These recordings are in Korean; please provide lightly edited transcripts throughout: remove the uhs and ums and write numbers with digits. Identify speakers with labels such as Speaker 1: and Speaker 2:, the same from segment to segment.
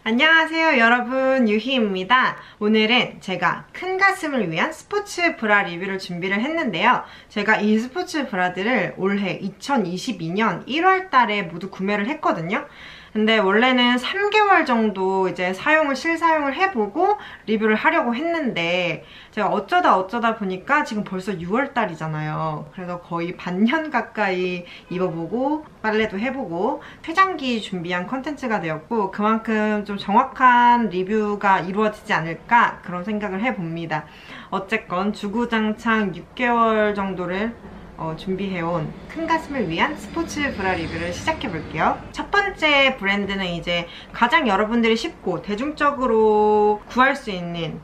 Speaker 1: 안녕하세요 여러분, 유희입니다. 오늘은 제가 큰 가슴을 위한 스포츠 브라 리뷰를 준비를 했는데요. 제가 이 스포츠 브라들을 올해 2022년 1월 달에 모두 구매를 했거든요. 근데 원래는 3개월 정도 이제 실사용을 해보고 리뷰를 하려고 했는데 제가 어쩌다 보니까 지금 벌써 6월 달이잖아요. 그래서 거의 반년 가까이 입어보고 빨래도 해보고 퇴장기 준비한 컨텐츠가 되었고, 그만큼 좀 정확한 리뷰가 이루어지지 않을까 그런 생각을 해봅니다. 어쨌건 주구장창 6개월 정도를 준비해온 큰 가슴을 위한 스포츠 브라 리뷰를 시작해볼게요. 첫 번째 브랜드는 이제 가장 여러분들이 쉽고 대중적으로 구할 수 있는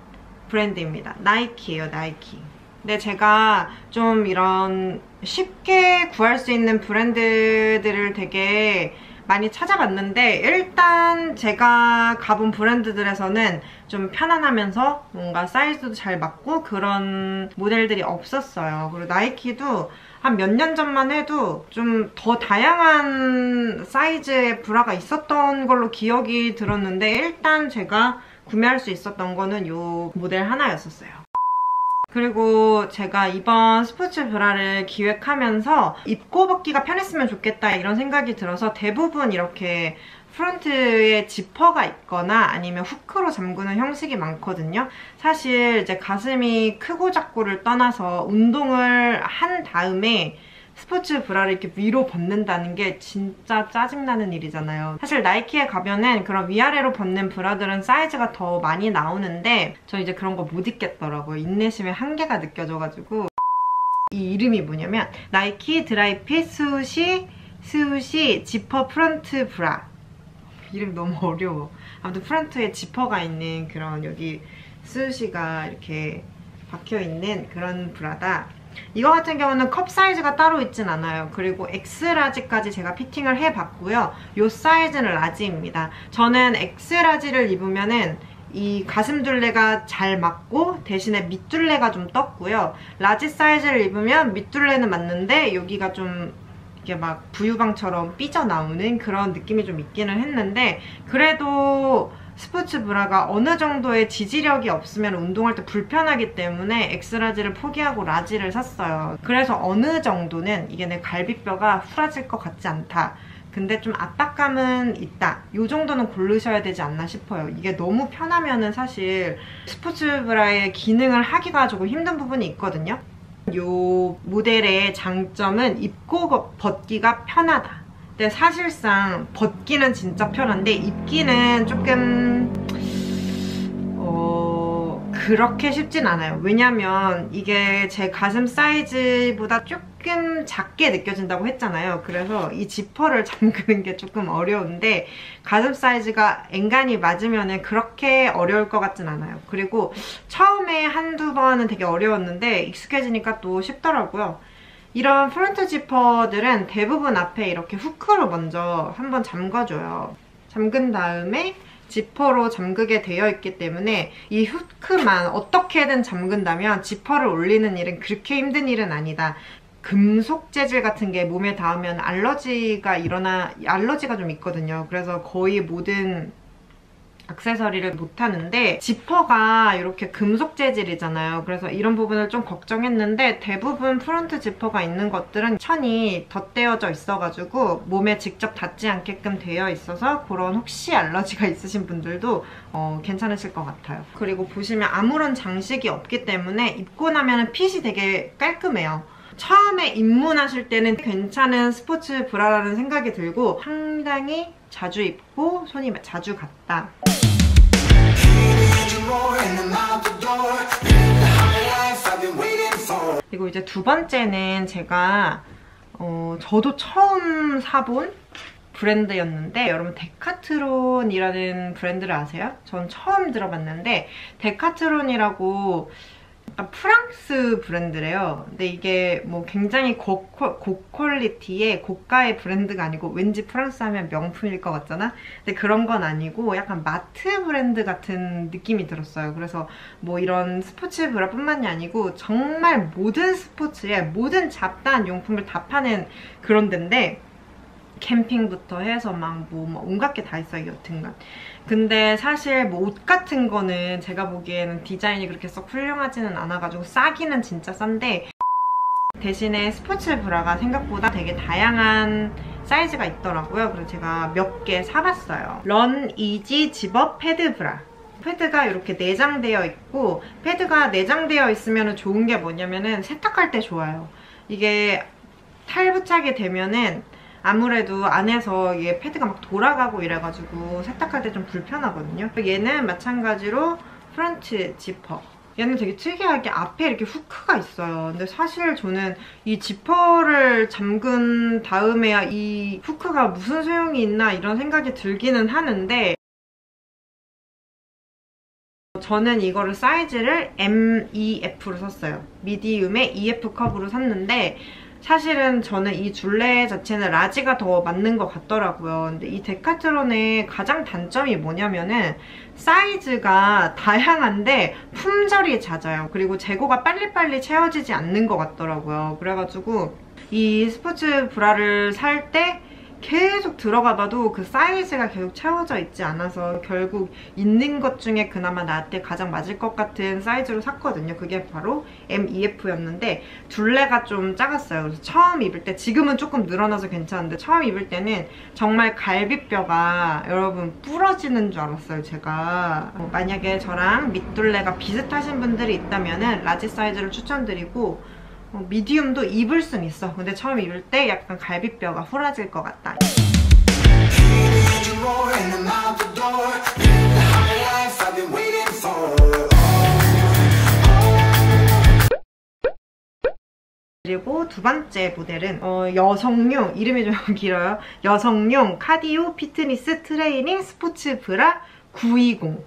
Speaker 1: 브랜드입니다. 나이키예요, 나이키. 근데 제가 좀 이런 쉽게 구할 수 있는 브랜드들을 되게 많이 찾아봤는데, 일단 제가 가본 브랜드들에서는 좀 편안하면서 뭔가 사이즈도 잘 맞고 그런 모델들이 없었어요. 그리고 나이키도 한 몇 년 전만 해도 좀 더 다양한 사이즈의 브라가 있었던 걸로 기억이 들었는데, 일단 제가 구매할 수 있었던 거는 이 모델 하나였었어요. 그리고 제가 이번 스포츠 브라를 기획하면서 입고 벗기가 편했으면 좋겠다 이런 생각이 들어서 대부분 이렇게 프론트에 지퍼가 있거나 아니면 후크로 잠그는 형식이 많거든요. 사실 이제 가슴이 크고 작고를 떠나서 운동을 한 다음에 스포츠 브라를 이렇게 위로 벗는다는 게 진짜 짜증나는 일이잖아요. 사실 나이키에 가면은 그런 위아래로 벗는 브라들은 사이즈가 더 많이 나오는데 저 이제 그런 거 못 입겠더라고요. 인내심의 한계가 느껴져가지고. 이 이름이 뭐냐면 나이키 드라이핏 스우시 지퍼 프런트 브라. 이름 너무 어려워. 아무튼 프런트에 지퍼가 있는 그런 여기 스우시가 이렇게 박혀있는 그런 브라다. 이거 같은 경우는 컵 사이즈가 따로 있진 않아요. 그리고 X라지까지 제가 피팅을 해봤고요. 이 사이즈는 라지입니다. 저는 X라지를 입으면은 이 가슴 둘레가 잘 맞고 대신에 밑둘레가 좀 떴고요. 라지 사이즈를 입으면 밑둘레는 맞는데 여기가 좀 이게 막 부유방처럼 삐져나오는 그런 느낌이 좀 있기는 했는데, 그래도 스포츠 브라가 어느 정도의 지지력이 없으면 운동할 때 불편하기 때문에 엑스라지를 포기하고 라지를 샀어요. 그래서 어느 정도는 이게 내 갈비뼈가 후라질 것 같지 않다, 근데 좀 압박감은 있다, 이 정도는 고르셔야 되지 않나 싶어요. 이게 너무 편하면은 사실 스포츠 브라의 기능을 하기가 조금 힘든 부분이 있거든요. 이 모델의 장점은 입고 벗기가 편하다. 근데 사실상 벗기는 진짜 편한데 입기는 조금 그렇게 쉽진 않아요. 왜냐면 이게 제 가슴 사이즈보다 조금 작게 느껴진다고 했잖아요. 그래서 이 지퍼를 잠그는 게 조금 어려운데 가슴 사이즈가 엔간히 맞으면 그렇게 어려울 것 같진 않아요. 그리고 처음에 한두 번은 되게 어려웠는데 익숙해지니까 또 쉽더라고요. 이런 프론트 지퍼들은 대부분 앞에 이렇게 후크로 먼저 한번 잠궈줘요. 잠근 다음에 지퍼로 잠그게 되어 있기 때문에 이 후크만 어떻게든 잠근다면 지퍼를 올리는 일은 그렇게 힘든 일은 아니다. 금속 재질 같은 게 몸에 닿으면 알러지가 좀 있거든요. 그래서 거의 모든 액세서리를 못하는데 지퍼가 이렇게 금속 재질이잖아요. 그래서 이런 부분을 좀 걱정했는데 대부분 프론트 지퍼가 있는 것들은 천이 덧대어져 있어가지고 몸에 직접 닿지 않게끔 되어 있어서 그런 혹시 알러지가 있으신 분들도 괜찮으실 것 같아요. 그리고 보시면 아무런 장식이 없기 때문에 입고 나면 핏이 되게 깔끔해요. 처음에 입문하실 때는 괜찮은 스포츠 브라라는 생각이 들고 상당히 자주 입고 손이 자주 갔다. 그리고 이제 두 번째는 제가 저도 처음 사본 브랜드였는데, 여러분 데카트론이라는 브랜드를 아세요? 전 처음 들어봤는데 데카트론이라고 약간 프랑스 브랜드래요. 근데 이게 뭐 굉장히 고퀄리티의 고가의 브랜드가 아니고 왠지 프랑스 하면 명품일 것 같잖아? 근데 그런 건 아니고 약간 마트 브랜드 같은 느낌이 들었어요. 그래서 뭐 이런 스포츠 브라뿐만이 아니고 정말 모든 스포츠에 모든 잡다한 용품을 다 파는 그런 데인데 캠핑부터 해서 막 온갖 게 다 있어요, 여튼간. 근데 사실 뭐 옷 같은 거는 제가 보기에는 디자인이 그렇게 썩 훌륭하지는 않아가지고 싸기는 진짜 싼데, 대신에 스포츠 브라가 생각보다 되게 다양한 사이즈가 있더라고요. 그래서 제가 몇 개 사봤어요. 런 이지 집업 패드 브라. 패드가 이렇게 내장되어 있고, 패드가 내장되어 있으면 좋은 게 뭐냐면은 세탁할 때 좋아요. 이게 탈부착이 되면은 아무래도 안에서 이게 패드가 막 돌아가고 이래가지고 세탁할 때 좀 불편하거든요. 얘는 마찬가지로 프런트 지퍼. 얘는 되게 특이하게 앞에 이렇게 후크가 있어요. 근데 사실 저는 이 지퍼를 잠근 다음에야 이 후크가 무슨 소용이 있나 이런 생각이 들기는 하는데, 저는 이거를 사이즈를 MEF로 샀어요. 미디움의 EF 컵으로 샀는데, 사실은 저는 이 줄레 자체는 라지가 더 맞는 것 같더라고요. 근데 이 데카트론의 가장 단점이 뭐냐면은 사이즈가 다양한데 품절이 잦아요. 그리고 재고가 빨리빨리 채워지지 않는 것 같더라고요. 그래가지고 이 스포츠 브라를 살 때 계속 들어가 봐도 그 사이즈가 계속 채워져 있지 않아서 결국 있는 것 중에 그나마 나한테 가장 맞을 것 같은 사이즈로 샀거든요. 그게 바로 MEF였는데 둘레가 좀 작았어요. 그래서 처음 입을 때, 지금은 조금 늘어나서 괜찮은데 처음 입을 때는 정말 갈비뼈가 여러분 부러지는 줄 알았어요, 제가. 만약에 저랑 밑둘레가 비슷하신 분들이 있다면 라지 사이즈를 추천드리고, 미디움도 입을 순 있어. 근데 처음 입을 때 약간 갈비뼈가 후라질 것 같다. 그리고 두 번째 모델은 여성용, 이름이 좀 길어요. 여성용 카디오 피트니스 트레이닝 스포츠 브라 920.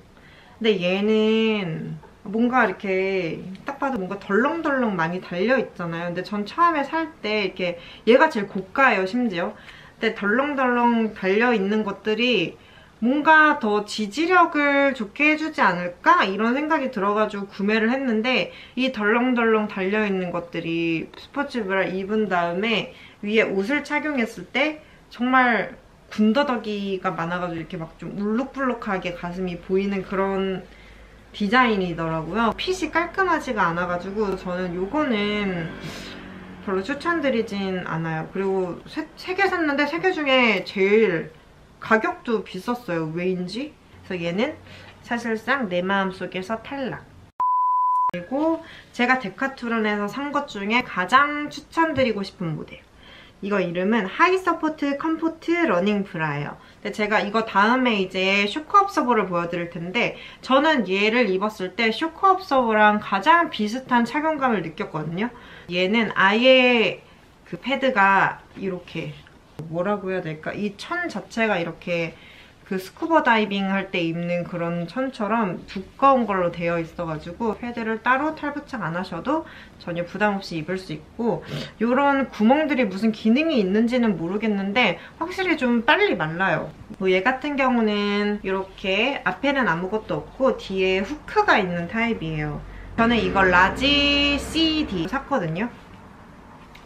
Speaker 1: 근데 얘는 뭔가 이렇게 딱 봐도 뭔가 덜렁덜렁 많이 달려있잖아요. 근데 전 처음에 살 때 이렇게 얘가 제일 고가예요, 심지어. 근데 덜렁덜렁 달려있는 것들이 뭔가 더 지지력을 좋게 해주지 않을까? 이런 생각이 들어가지고 구매를 했는데, 이 덜렁덜렁 달려있는 것들이 스포츠 브라 입은 다음에 위에 옷을 착용했을 때 정말 군더더기가 많아가지고 이렇게 막 좀 울룩불룩하게 가슴이 보이는 그런 디자인이더라고요. 핏이 깔끔하지가 않아가지고 저는 요거는 별로 추천드리진 않아요. 그리고 세 개 샀는데 세 개 중에 제일 가격도 비쌌어요. 왜인지? 그래서 얘는 사실상 내 마음속에서 탈락. 그리고 제가 데카트론에서 산 것 중에 가장 추천드리고 싶은 모델. 이거 이름은 하이 서포트 컴포트 러닝 브라예요. 근데 제가 이거 다음에 이제 쇼크 업서버를 보여드릴 텐데, 저는 얘를 입었을 때 쇼크 업서버랑 가장 비슷한 착용감을 느꼈거든요. 얘는 아예 그 패드가 이렇게 뭐라고 해야 될까? 이 천 자체가 이렇게 그 스쿠버 다이빙 할 때 입는 그런 천처럼 두꺼운 걸로 되어 있어가지고 패드를 따로 탈부착 안 하셔도 전혀 부담 없이 입을 수 있고, 이런 구멍들이 무슨 기능이 있는지는 모르겠는데 확실히 좀 빨리 말라요. 뭐 얘 같은 경우는 이렇게 앞에는 아무것도 없고 뒤에 후크가 있는 타입이에요. 저는 이걸 라지 CD 샀거든요.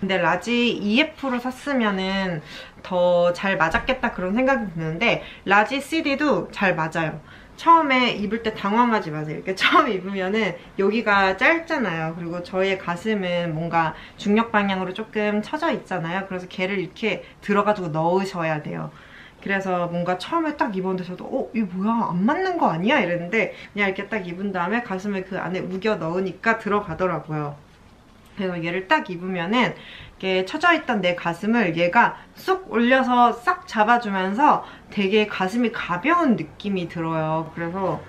Speaker 1: 근데 라지 EF로 샀으면은 더 잘 맞았겠다 그런 생각이 드는데, 라지 CD도 잘 맞아요. 처음에 입을 때 당황하지 마세요. 이렇게 처음 입으면은 여기가 짧잖아요. 그리고 저의 가슴은 뭔가 중력 방향으로 조금 처져 있잖아요. 그래서 걔를 이렇게 들어가지고 넣으셔야 돼요. 그래서 뭔가 처음에 딱 입었는데 저도 이거 뭐야, 안 맞는 거 아니야? 이랬는데 그냥 이렇게 딱 입은 다음에 가슴을 그 안에 우겨 넣으니까 들어가더라고요. 그래서 얘를 딱 입으면은 이렇게 처져있던 내 가슴을 얘가 쑥 올려서 싹 잡아주면서 되게 가슴이 가벼운 느낌이 들어요. 그래서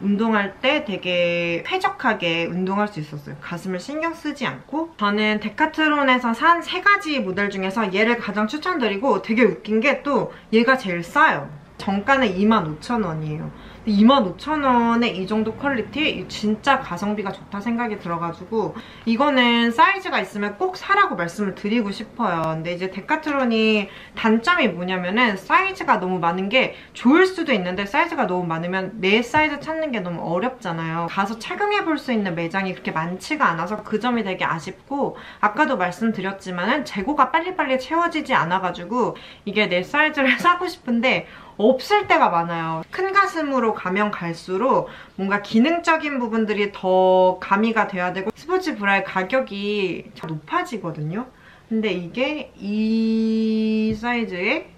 Speaker 1: 운동할 때 되게 쾌적하게 운동할 수 있었어요. 가슴을 신경 쓰지 않고. 저는 데카트론에서 산 3가지 모델 중에서 얘를 가장 추천드리고, 되게 웃긴 게 또 얘가 제일 싸요. 정가는 25,000원이에요. 25,000원에 이 정도 퀄리티? 진짜 가성비가 좋다 생각이 들어가지고 이거는 사이즈가 있으면 꼭 사라고 말씀을 드리고 싶어요. 근데 이제 데카트론이 단점이 뭐냐면은 사이즈가 너무 많은 게 좋을 수도 있는데 사이즈가 너무 많으면 내 사이즈 찾는 게 너무 어렵잖아요. 가서 착용해볼 수 있는 매장이 그렇게 많지가 않아서 그 점이 되게 아쉽고, 아까도 말씀드렸지만은 재고가 빨리빨리 채워지지 않아가지고 이게 내 사이즈를 사고 싶은데 없을 때가 많아요. 큰 가슴으로 가면 갈수록 뭔가 기능적인 부분들이 더 가미가 돼야 되고 스포츠 브라의 가격이 높아지거든요. 근데 이게 이 사이즈에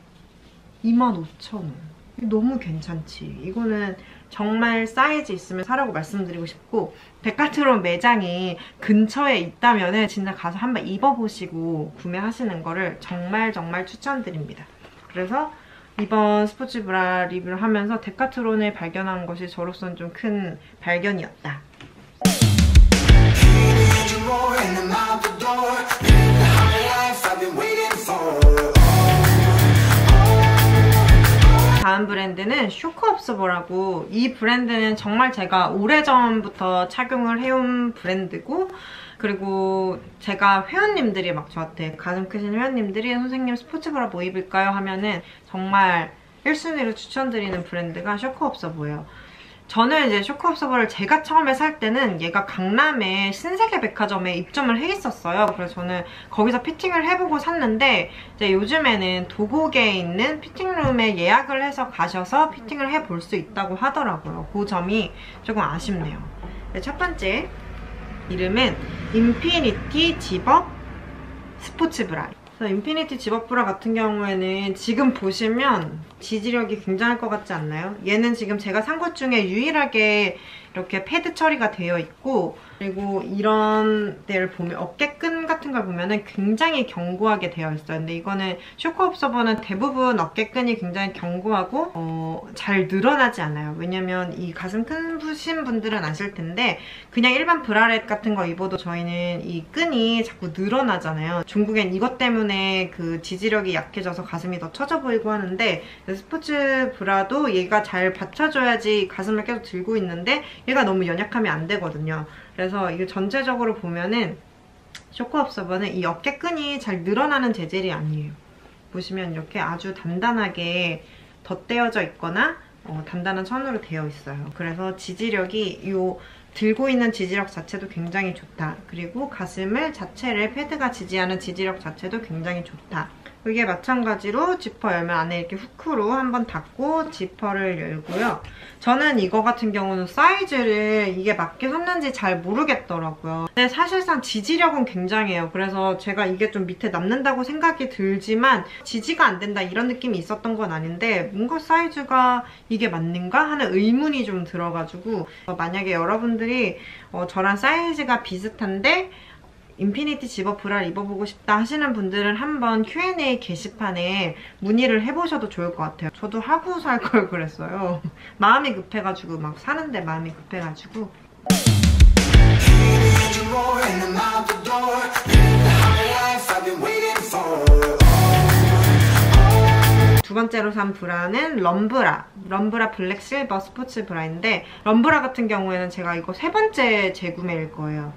Speaker 1: 25,000원. 너무 괜찮지. 이거는 정말 사이즈 있으면 사라고 말씀드리고 싶고, 데카트론 매장이 근처에 있다면 진짜 가서 한번 입어보시고 구매하시는 거를 정말 추천드립니다. 그래서 이번 스포츠 브라 리뷰를 하면서 데카트론을 발견한 것이 저로서는 좀 큰 발견이었다. 다음 브랜드는 쇼크업서버라고, 이 브랜드는 정말 제가 오래전부터 착용을 해온 브랜드고, 그리고 제가 회원님들이 막 저한테, 가슴 크신 회원님들이 선생님 스포츠 브라 뭐 입을까요? 하면은 정말 1순위로 추천드리는 브랜드가 쇼크업서버예요. 저는 이제 쇼크업서버를 제가 처음에 살 때는 얘가 강남의 신세계 백화점에 입점을 해 있었어요. 그래서 저는 거기서 피팅을 해보고 샀는데, 이제 요즘에는 도곡에 있는 피팅룸에 예약을 해서 가셔서 피팅을 해볼 수 있다고 하더라고요. 그 점이 조금 아쉽네요. 첫 번째 이름은 인피니티 집업 스포츠 브라. 인피니티 집업 브라 같은 경우에는 지금 보시면 지지력이 굉장할 것 같지 않나요? 얘는 지금 제가 산 것 중에 유일하게 이렇게 패드 처리가 되어 있고, 그리고 이런 데를 보면 어깨끈 같은 걸 보면은 굉장히 견고하게 되어 있어요. 근데 이거는 쇼크업서버는 대부분 어깨끈이 굉장히 견고하고 잘 늘어나지 않아요. 왜냐면 이 가슴 크신 분들은 아실 텐데 그냥 일반 브라렛 같은 거 입어도 저희는 이 끈이 자꾸 늘어나잖아요. 중국엔 이것 때문에 그 지지력이 약해져서 가슴이 더 처져 보이고 하는데, 스포츠 브라도 얘가 잘 받쳐줘야지 가슴을 계속 들고 있는데 얘가 너무 연약하면 안 되거든요. 그래서 이게 전체적으로 보면은 쇼크업서버는 이 어깨끈이 잘 늘어나는 재질이 아니에요. 보시면 이렇게 아주 단단하게 덧대어져 있거나 단단한 천으로 되어 있어요. 그래서 지지력이 들고 있는 지지력 자체도 굉장히 좋다. 그리고 가슴을 자체를 패드가 지지하는 지지력 자체도 굉장히 좋다. 이게 마찬가지로 지퍼 열면 안에 이렇게 후크로 한번 닫고 지퍼를 열고요. 저는 이거 같은 경우는 사이즈를 이게 맞게 샀는지 잘 모르겠더라고요. 근데 사실상 지지력은 굉장해요. 그래서 제가 이게 좀 밑에 남는다고 생각이 들지만 지지가 안 된다 이런 느낌이 있었던 건 아닌데, 뭔가 사이즈가 이게 맞는가 하는 의문이 좀 들어가지고, 만약에 여러분들이 저랑 사이즈가 비슷한데 인피니티 집업 브라를 입어보고 싶다 하시는 분들은 한번 Q&A 게시판에 문의를 해보셔도 좋을 것 같아요. 저도 하고 살 걸 그랬어요. 마음이 급해가지고, 막 사는데 마음이 급해가지고. 두 번째로 산 브라는 럼브라 블랙 실버 스포츠 브라인데, 럼브라 같은 경우에는 제가 이거 세 번째 재구매일 거예요.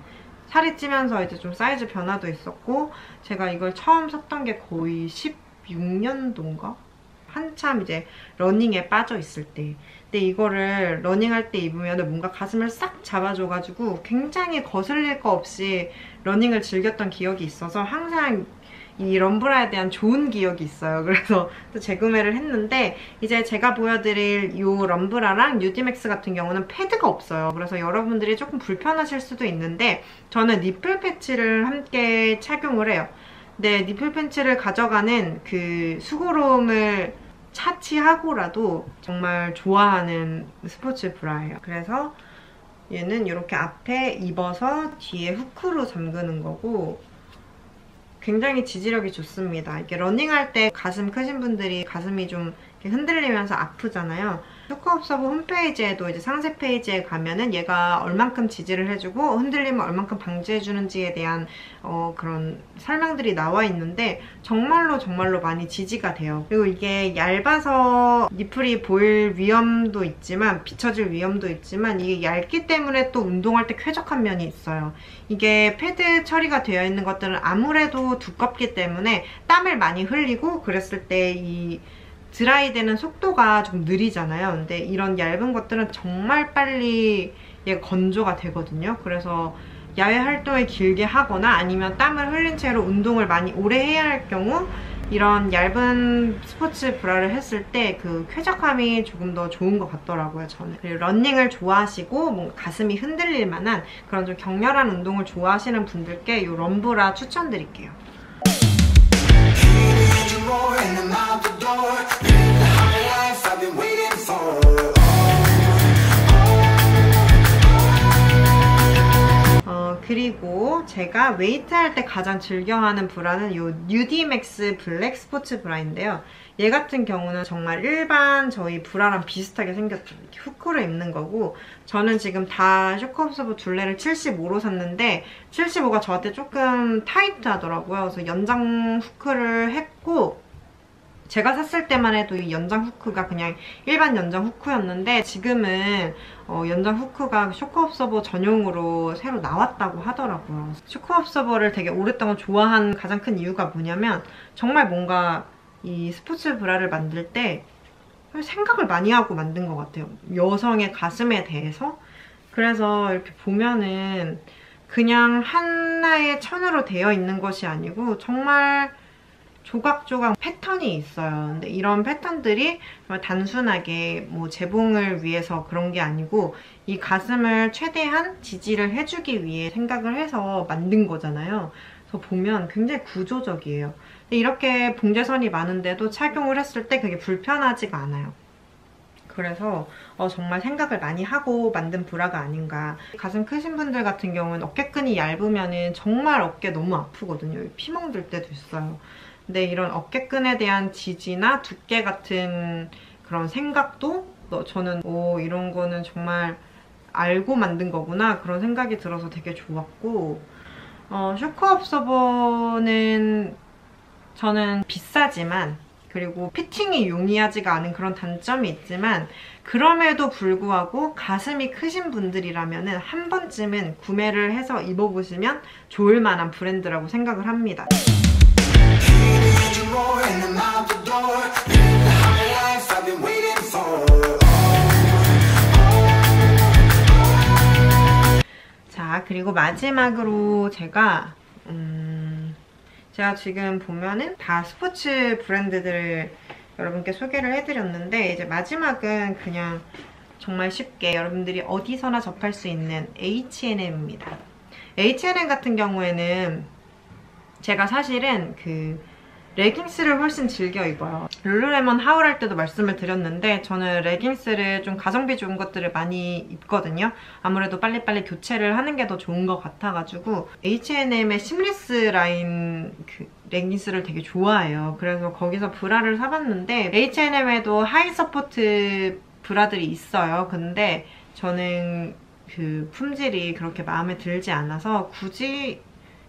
Speaker 1: 살이 찌면서 이제 좀 사이즈 변화도 있었고, 제가 이걸 처음 샀던 게 거의 16년도인가? 한참 이제 러닝에 빠져 있을 때. 근데 이거를 러닝할 때 입으면 뭔가 가슴을 싹 잡아줘가지고 굉장히 거슬릴 거 없이 러닝을 즐겼던 기억이 있어서 항상 이 럼브라에 대한 좋은 기억이 있어요. 그래서 또 재구매를 했는데, 이제 제가 보여드릴 이 럼브라랑 뉴디맥스 같은 경우는 패드가 없어요. 그래서 여러분들이 조금 불편하실 수도 있는데 저는 니플 패치를 함께 착용을 해요. 근데 니플 패치를 가져가는 그 수고로움을 차치하고라도 정말 좋아하는 스포츠 브라예요. 그래서 얘는 이렇게 앞에 입어서 뒤에 후크로 잠그는 거고, 굉장히 지지력이 좋습니다. 이게 러닝할 때 가슴 크신 분들이 가슴이 좀 이렇게 흔들리면서 아프잖아요. 쇼크업서버 홈페이지에도 이제 상세 페이지에 가면은 얘가 얼만큼 지지를 해주고 흔들리면 얼만큼 방지해주는지에 대한 그런 설명들이 나와 있는데 정말로 많이 지지가 돼요. 그리고 이게 얇아서 니플이 보일 위험도 있지만 비쳐질 위험도 있지만 이게 얇기 때문에 또 운동할 때 쾌적한 면이 있어요. 이게 패드 처리가 되어 있는 것들은 아무래도 두껍기 때문에 땀을 많이 흘리고 그랬을 때 이 드라이 되는 속도가 좀 느리잖아요. 근데 이런 얇은 것들은 정말 빨리 얘가 건조가 되거든요. 그래서 야외 활동을 길게 하거나 아니면 땀을 흘린 채로 운동을 많이 오래 해야 할 경우 이런 얇은 스포츠 브라를 했을 때 그 쾌적함이 조금 더 좋은 것 같더라고요, 저는. 그리고 러닝을 좋아하시고 뭔가 가슴이 흔들릴 만한 그런 좀 격렬한 운동을 좋아하시는 분들께 이 럼브라 추천드릴게요. 그리고 제가 웨이트 할 때 가장 즐겨하는 브라는 이 뉴디맥스 블랙 스포츠 브라인데요. 얘 같은 경우는 정말 일반 저희 브라랑 비슷하게 생겼죠. 이렇게 후크로 입는 거고 저는 지금 다 쇼크업서버 둘레를 75로 샀는데 75가 저한테 조금 타이트하더라고요. 그래서 연장 후크를 했고 제가 샀을 때만 해도 이 연장 후크가 그냥 일반 연장 후크였는데 지금은 연장 후크가 쇼크업서버 전용으로 새로 나왔다고 하더라고요. 쇼크업서버를 되게 오랫동안 좋아한 가장 큰 이유가 뭐냐면 정말 뭔가 이 스포츠 브라를 만들 때 생각을 많이 하고 만든 것 같아요. 여성의 가슴에 대해서. 그래서 이렇게 보면은 그냥 하나의 천으로 되어 있는 것이 아니고 정말 조각조각 패턴이 있어요. 근데 이런 패턴들이 단순하게 뭐 재봉을 위해서 그런 게 아니고 이 가슴을 최대한 지지를 해주기 위해 생각을 해서 만든 거잖아요. 그래서 보면 굉장히 구조적이에요. 근데 이렇게 봉제선이 많은데도 착용을 했을 때 그게 불편하지가 않아요. 그래서 정말 생각을 많이 하고 만든 브라가 아닌가. 가슴 크신 분들 같은 경우는 어깨끈이 얇으면 정말 어깨 너무 아프거든요. 피멍 들 때도 있어요. 근데 이런 어깨끈에 대한 지지나 두께 같은 그런 생각도 저는 이런 거는 정말 알고 만든 거구나 그런 생각이 들어서 되게 좋았고 쇼크업서버는 저는 비싸지만 그리고 피팅이 용이하지가 않은 그런 단점이 있지만 그럼에도 불구하고 가슴이 크신 분들이라면 한 번쯤은 구매를 해서 입어보시면 좋을 만한 브랜드라고 생각을 합니다. 자, 그리고 마지막으로 제가 지금 보면은 다 스포츠 브랜드들을 여러분께 소개를 해드렸는데 이제 마지막은 그냥 정말 쉽게 여러분들이 어디서나 접할 수 있는 H&M입니다. H&M 같은 경우에는 제가 사실은 레깅스를 훨씬 즐겨 입어요. 룰루레몬 하울 할 때도 말씀을 드렸는데 저는 레깅스를 좀 가성비 좋은 것들을 많이 입거든요. 아무래도 빨리빨리 교체를 하는 게 더 좋은 것 같아가지고 H&M의 심리스 라인 레깅스를 되게 좋아해요. 그래서 거기서 브라를 사봤는데 H&M에도 하이 서포트 브라들이 있어요. 근데 저는 품질이 그렇게 마음에 들지 않아서 굳이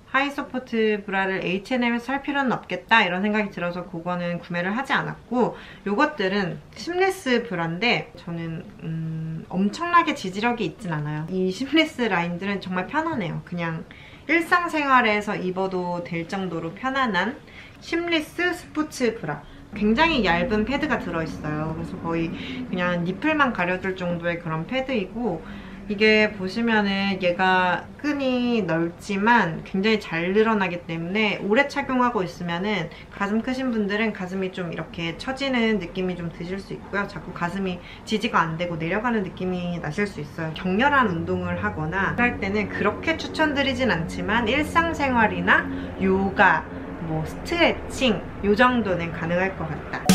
Speaker 1: 하이 서포트 브라를 H&M에서 살 필요는 없겠다 이런 생각이 들어서 그거는 구매를 하지 않았고 이것들은 심리스 브라인데 저는 엄청나게 지지력이 있진 않아요. 이 심리스 라인들은 정말 편안해요. 그냥 일상생활에서 입어도 될 정도로 편안한 심리스 스포츠 브라. 굉장히 얇은 패드가 들어있어요. 그래서 거의 그냥 니플만 가려줄 정도의 그런 패드이고 이게 보시면은 얘가 끈이 넓지만 굉장히 잘 늘어나기 때문에 오래 착용하고 있으면은 가슴 크신 분들은 가슴이 좀 이렇게 처지는 느낌이 좀 드실 수 있고요. 자꾸 가슴이 지지가 안 되고 내려가는 느낌이 나실 수 있어요. 격렬한 운동을 하거나 할 때는 그렇게 추천드리진 않지만 일상생활이나 요가, 뭐 스트레칭 요 정도는 가능할 것 같다.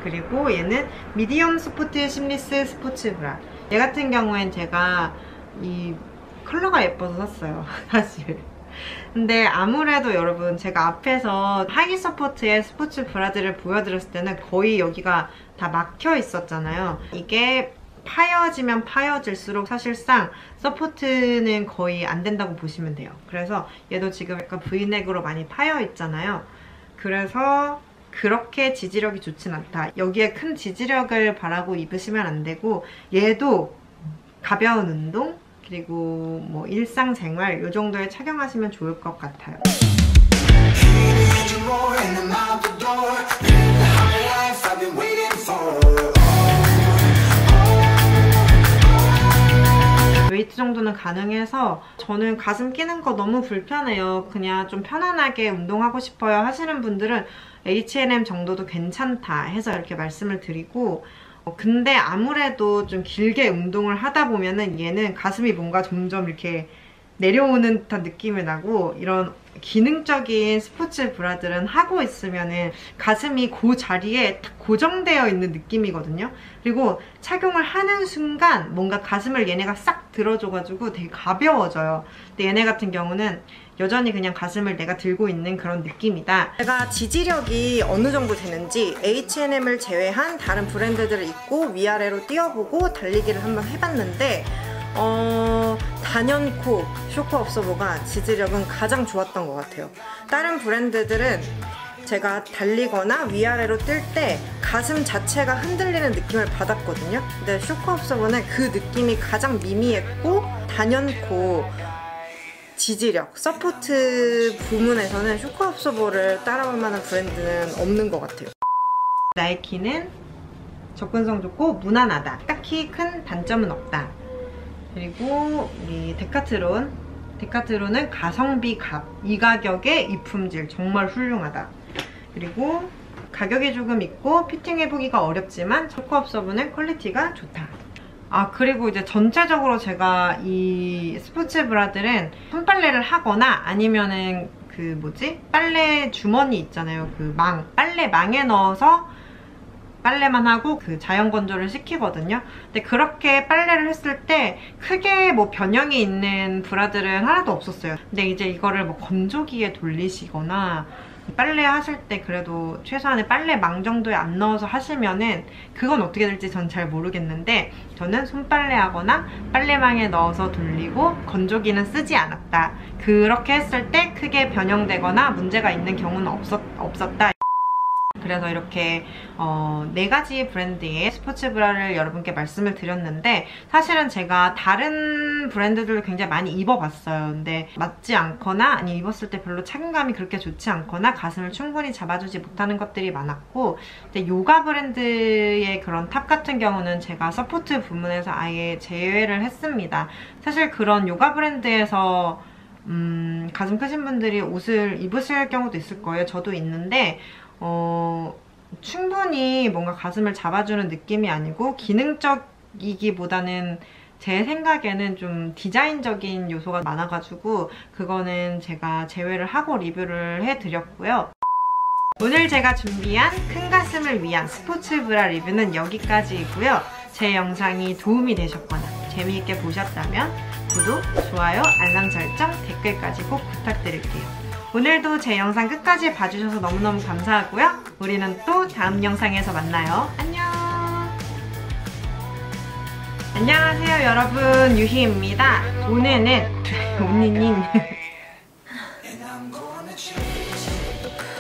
Speaker 1: 그리고 얘는 미디엄 소프트 심리스 스포츠 브라. 얘 같은 경우엔 제가 이 컬러가 예뻐서 샀어요. 사실 근데 아무래도 여러분 제가 앞에서 하이 서포트의 스포츠 브라들을 보여드렸을 때는 거의 여기가 다 막혀 있었잖아요. 이게 파여지면 파여질수록 사실상 서포트는 거의 안 된다고 보시면 돼요. 그래서 얘도 지금 약간 브이넥으로 많이 파여 있잖아요. 그래서 그렇게 지지력이 좋진 않다. 여기에 큰 지지력을 바라고 입으시면 안 되고, 얘도 가벼운 운동 그리고 뭐 일상생활 이 정도에 착용하시면 좋을 것 같아요. 웨이트 정도는 가능해서 저는 가슴 끼는 거 너무 불편해요. 그냥 좀 편안하게 운동하고 싶어요 하시는 분들은 H&M 정도도 괜찮다 해서 이렇게 말씀을 드리고, 근데 아무래도 좀 길게 운동을 하다 보면은 얘는 가슴이 뭔가 점점 이렇게 내려오는 듯한 느낌이 나고, 이런 기능적인 스포츠 브라들은 하고 있으면은 가슴이 그 자리에 딱 고정되어 있는 느낌이거든요. 그리고 착용을 하는 순간 뭔가 가슴을 얘네가 싹 들어줘가지고 되게 가벼워져요. 근데 얘네 같은 경우는 여전히 그냥 가슴을 내가 들고 있는 그런 느낌이다. 제가 지지력이 어느 정도 되는지 H&M을 제외한 다른 브랜드들을 입고 위아래로 뛰어보고 달리기를 한번 해봤는데 단연코 쇼크 업서버가 지지력은 가장 좋았던 것 같아요. 다른 브랜드들은 제가 달리거나 위아래로 뛸 때 가슴 자체가 흔들리는 느낌을 받았거든요. 근데 쇼크 업서버는 그 느낌이 가장 미미했고, 단연코 지지력, 서포트 부문에서는 쇼크 업서버를 따라올 만한 브랜드는 없는 것 같아요. 나이키는 접근성 좋고 무난하다. 딱히 큰 단점은 없다. 그리고 우리 데카트론은 가성비 값, 이 가격에 이 품질 정말 훌륭하다. 그리고 가격이 조금 있고 피팅해보기가 어렵지만 쇼크 업서버는 퀄리티가 좋다. 그리고 이제 전체적으로 제가 이 스포츠 브라들은 손빨래를 하거나 아니면은 빨래 주머니 있잖아요. 빨래망에 넣어서 빨래만 하고 자연 건조를 시키거든요. 근데 그렇게 빨래를 했을 때 크게 뭐 변형이 있는 브라들은 하나도 없었어요. 근데 이제 이거를 뭐 건조기에 돌리시거나 빨래 하실 때 그래도 최소한의 빨래망 정도에 안 넣어서 하시면은 그건 어떻게 될지 전 잘 모르겠는데, 저는 손빨래 하거나 빨래망에 넣어서 돌리고 건조기는 쓰지 않았다. 그렇게 했을 때 크게 변형되거나 문제가 있는 경우는 없었다. 그래서 이렇게 4가지 브랜드의 스포츠 브라를 여러분께 말씀을 드렸는데, 사실은 제가 다른 브랜드들도 굉장히 많이 입어봤어요. 근데 맞지 않거나 아니 입었을 때 별로 착용감이 그렇게 좋지 않거나 가슴을 충분히 잡아주지 못하는 것들이 많았고, 근데 요가 브랜드의 그런 탑 같은 경우는 제가 서포트 부문에서 아예 제외를 했습니다. 사실 그런 요가 브랜드에서 가슴 크신 분들이 옷을 입으실 경우도 있을 거예요. 저도 있는데 충분히 뭔가 가슴을 잡아주는 느낌이 아니고 기능적이기보다는 제 생각에는 좀 디자인적인 요소가 많아가지고 그거는 제가 제외를 하고 리뷰를 해드렸고요. 오늘 제가 준비한 큰 가슴을 위한 스포츠 브라 리뷰는 여기까지이고요. 제 영상이 도움이 되셨거나 재미있게 보셨다면 구독, 좋아요, 알람 설정, 댓글까지 꼭 부탁드릴게요. 오늘도 제 영상 끝까지 봐주셔서 너무너무 감사하고요. 우리는 또 다음 영상에서 만나요. 안녕! 안녕하세요 여러분, 유희입니다. 오늘은 언니님